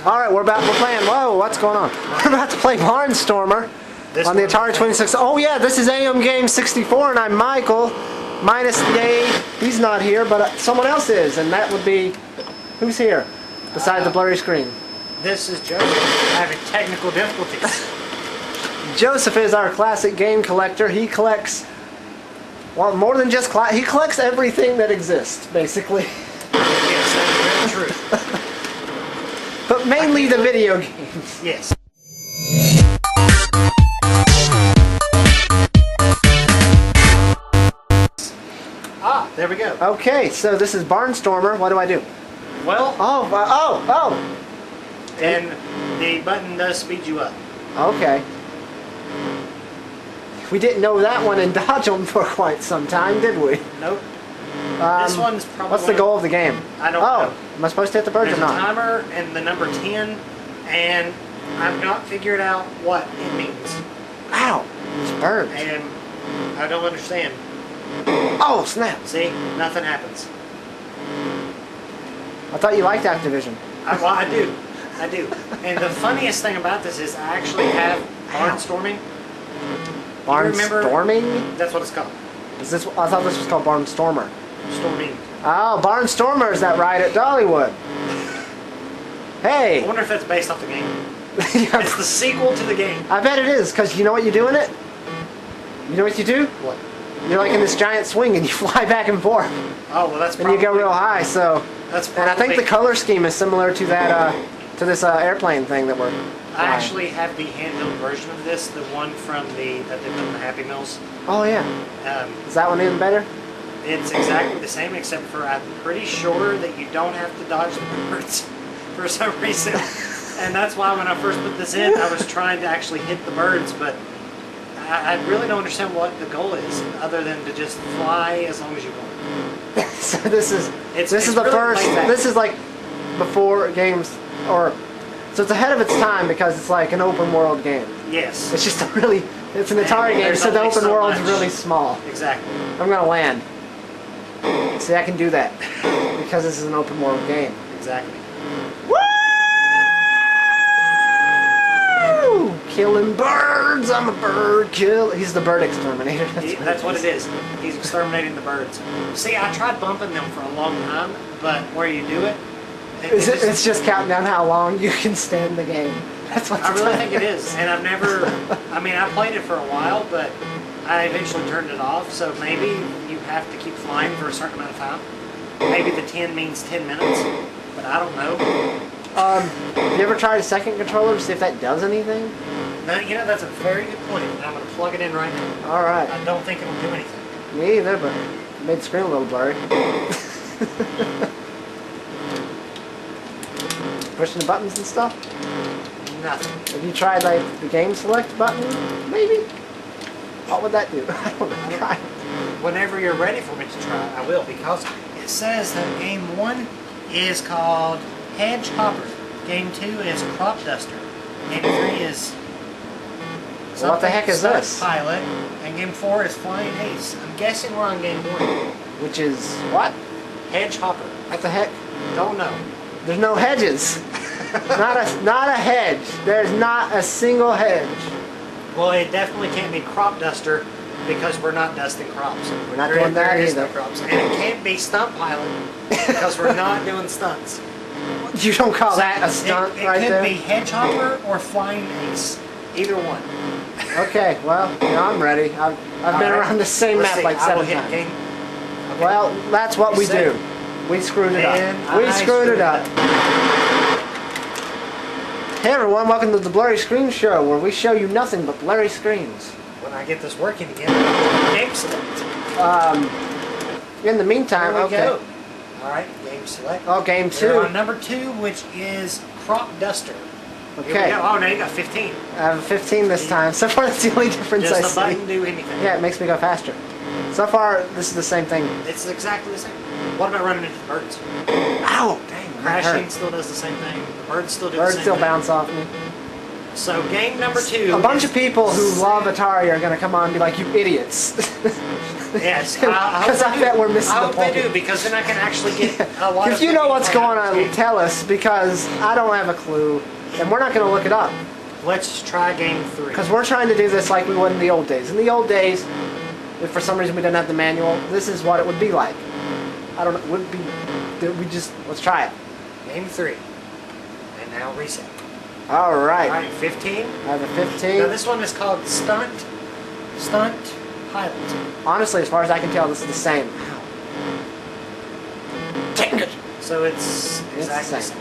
All right, we're playing. Whoa, what's going on? We're about to play Barnstormer on the Atari 26. Oh yeah, this is AMGames64, and I'm Michael. Minus the A. He's not here, but someone else is, and that would be who's here beside the blurry screen. This is Joseph. Having technical difficulties. Joseph is our classic game collector. He collects, well, more than just he collects everything that exists, basically. Yes, that's very true. But mainly the video games. Yes. Ah, there we go. Okay, so this is Barnstormer. What do I do? Well, oh. And the button does speed you up. Okay. We didn't know that one and dodge them for quite some time, did we? Nope. This one's probably... What's the goal of the game? I don't know. Am I supposed to hit the birds or not? There's a timer and the number 10, and I've not figured out what it means. Ow! These birds. And I don't understand. Oh, snap! See? Nothing happens. I thought you liked Activision. Well, I do. I do. And the funniest thing about this is I actually have Barnstorming. Barnstorming? That's what it's called. Is this? I thought this was called Barnstormer. Storming. Oh, Barnstormer, is that right at Dollywood? Hey! I wonder if that's based off the game. Yeah. It's the sequel to the game. I bet it is, because you know what you do in it? You know what you do? What? You're like in this giant swing and you fly back and forth. Oh, well, that's probably... And you go real high, so... That's and I think the color scheme is similar to that, to this airplane thing that we're flying. I actually have the handheld version of this, the one from that they put in the Happy Meals. Oh, yeah. Is that one even better? It's exactly the same, except for I'm pretty sure that you don't have to dodge the birds for some reason. And that's why when I first put this in, I was trying to actually hit the birds, but I really don't understand what the goal is, other than to just fly as long as you want. So this is the really first. This is like before games, or so it's ahead of its time because it's like an open world game. Yes. It's just it's an Atari game, so the open world's really small. Exactly. I'm gonna land. See, I can do that because this is an open world game. Exactly. Woo! Killing birds. I'm a bird killer. He's the bird exterminator. That's what it is. He's exterminating the birds. See, I tried bumping them for a long time, but where you do it, it's just counting down how long you can stand the game. That's what I really think it is. And I've never. I mean, I played it for a while, but I eventually turned it off. So maybe you have to keep flying for a certain amount of time. Maybe the 10 means 10 minutes, but I don't know. You ever tried a second controller to see if that does anything? No, you know, that's a very good point. I'm going to plug it in right now. All right. I don't think it'll do anything. Me either, but it made the screen a little blurry. Pushing the buttons and stuff? Nothing. Have you tried like the game select button? Maybe? What would that do? I don't know. Try it. Whenever you're ready for me to try it, I will, because it says that game 1 is called Hedge Hopper. Game 2 is Crop Duster. Game 3 is well, what the heck is this? Pilot. And game 4 is Flying Ace. I'm guessing we're on game 1. Which is what? Hedge Hopper. What the heck? Don't know. There's no hedges. not a hedge. There's not a single hedge. Well, it definitely can't be Crop Duster because we're not dusting crops. We're not doing that either. No crops. And it can't be Stunt Pilot because we're not doing stunts. You don't call that a stunt right there? It could be Hedge Hopper or Flying Ace. Either one. Okay, well, I'm ready. I've been around the same map like 7 times. Okay. Well, that's what we do. We screwed it up. We screwed it up. Hey everyone, welcome to the Blurry Screen Show, where we show you nothing but blurry screens. When I get this working again, game select. In the meantime, okay. Alright, game select. Oh, game 2. We're on number 2, which is Crop Duster. Okay. Oh, now you got 15. I have 15 this time. So far, that's the only difference I see. Does the button do anything? Yeah, it makes me go faster. So far, this is the same thing. It's exactly the same. What about running into the birds? Ow! Dang, Crashing still does the same thing. The birds still do the same thing. Birds still bounce off me. So game number 2. A bunch of people who love Atari are going to come on and be like, you idiots. Yes, Because I bet we're missing the point. I hope they do, because then I can actually get a lot of... If you know what's going on, game. tell us, because I don't have a clue, and we're not going to look it up. Let's try game 3. Because we're trying to do this like we would in the old days. In the old days, if for some reason we didn't have the manual, this is what it would be like. I don't know, let's try it. Game 3. And now reset. Alright. Alright, 15. I have a 15. Now this one is called Stunt Pilot. Honestly, as far as I can tell, this is the same. Dang it! So it's exactly the same.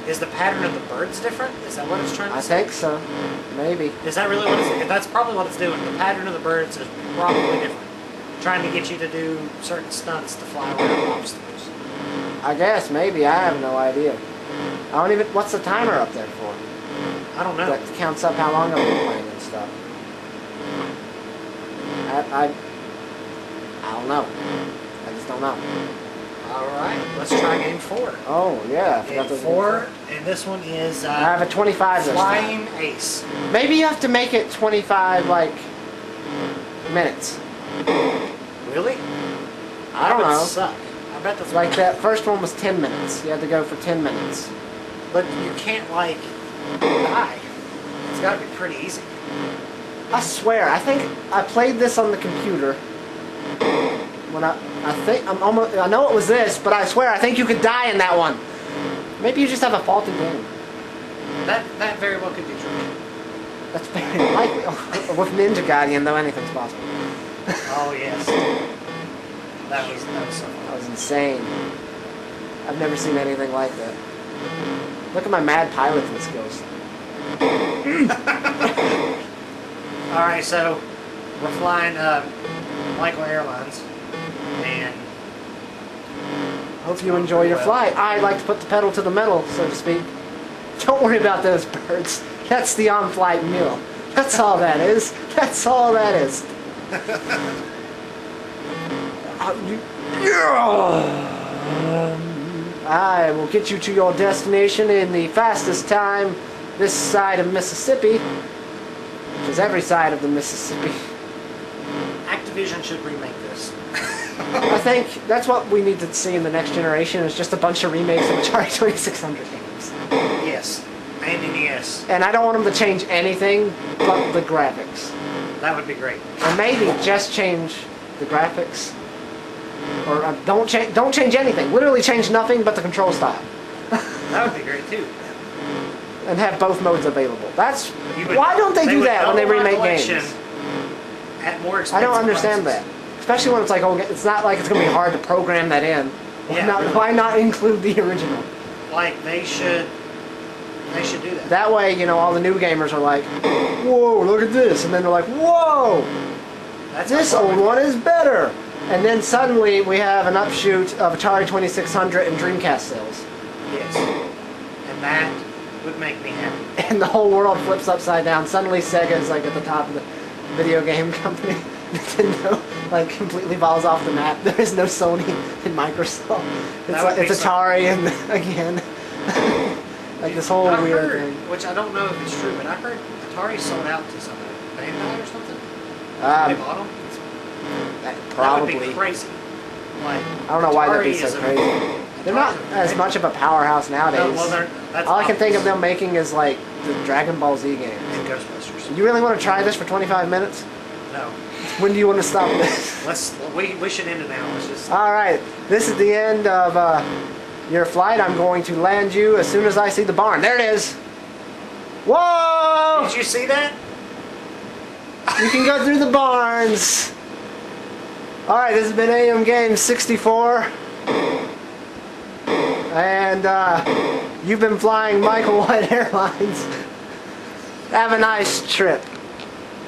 Is the pattern of the birds different? Is that what it's trying to I say? think so. Maybe. Is that really what it's doing? That's probably what it's doing. The pattern of the birds is probably different. Trying to get you to do certain stunts to fly around obstacles. I guess, maybe. I have no idea. I don't even... What's the timer up there for? I don't know. That counts up how long I've been playing and stuff. I don't know. I just don't know. Alright, let's try game 4. Oh, yeah. I forgot Game those 4, and this one is... I have a 25 this time. Flying Ace. Maybe you have to make it 25, like, minutes. Really? I don't That would know. suck. I bet that's... Like, that first one was 10 minutes. You had to go for 10 minutes. But you can't, like, die. It's got to be pretty easy. I swear, I think I played this on the computer. When I know it was this, but I swear, I think you could die in that one. Maybe you just have a faulty game. That very well could be true. That's very likely. With Ninja Gaiden, though, anything's possible. Oh, yes. That was so That fun. was insane. I've never seen anything like that. Look at my mad piloting skills. Alright, so we're flying Michael Airlines, and Hope you enjoy your flight. I like to put the pedal to the metal, so to speak. Don't worry about those birds. That's the on-flight meal. That's all that is. That's all that is. I will get you to your destination in the fastest time this side of Mississippi, which is every side of the Mississippi. Activision should remake this. I think that's what we need to see in the next generation, is just a bunch of remakes of Atari 2600 games. Yes, and NES. And I don't want them to change anything but the graphics. That would be great. Or maybe just change the graphics. Or don't change anything. Literally change nothing but the control style. That would be great too. And have both modes available. Why don't they do would that when they double my remake collection games? At more expensive I don't understand prices. that. Especially when it's like, oh, it's not like it's going to be hard to program that in. Why not include the original? Like, they should do that. That way, you know, all the new gamers are like, whoa, look at this. And then they're like, whoa, this old one is better. And then suddenly we have an upshoot of Atari 2600 and Dreamcast sales. Yes. And that would make me happy. And the whole world flips upside down. Suddenly Sega is like at the top of the video game company. Nintendo like completely falls off the map. There is no Sony and Microsoft. It's Atari and again. Like this whole weird thing. Which I don't know if it's true, but I heard Atari sold out to somebody. Bandai or something? They bought them? Probably. That would be crazy. Like, I don't know why that'd be so crazy. They're not as much of a powerhouse nowadays. No, well, all I can think of them making is like the Dragon Ball Z games. And Ghostbusters. You really want to try this for 25 minutes? No. When do you want to stop this? We should end it now. Let's just... Alright, this is the end of your flight. I'm going to land you as soon as I see the barn. There it is! Whoa! Did you see that? You can go through the barns. Alright, this has been AMGames64. And you've been flying Michael White Airlines. Have a nice trip.